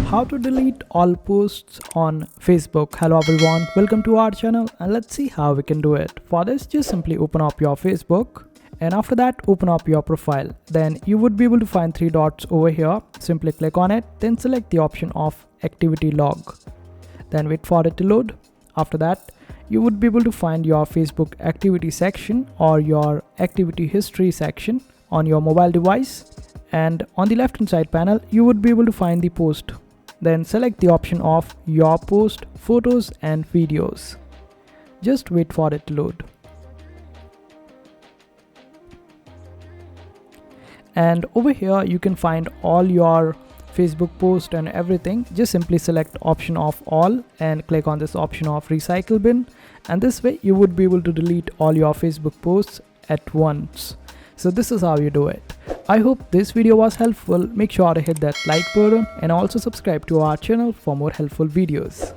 how to delete all posts on Facebook. Hello everyone, welcome to our channel and let's see how we can do it. For this, just simply open up your Facebook and after that open up your profile. Then you would be able to find three dots over here. Simply click on it, then select the option of activity log. Then wait for it to load. After that, you would be able to find your Facebook activity section or your activity history section on your mobile device. And on the left hand side panel, you would be able to find the post. Then select the option of your post, photos and videos. Just wait for it to load. And over here you can find all your Facebook post and everything. Just simply select option of all and click on this option of recycle bin, and this way you would be able to delete all your Facebook posts at once. So this is how you do it. I hope this video was helpful. Make sure to hit that like button and also subscribe to our channel for more helpful videos.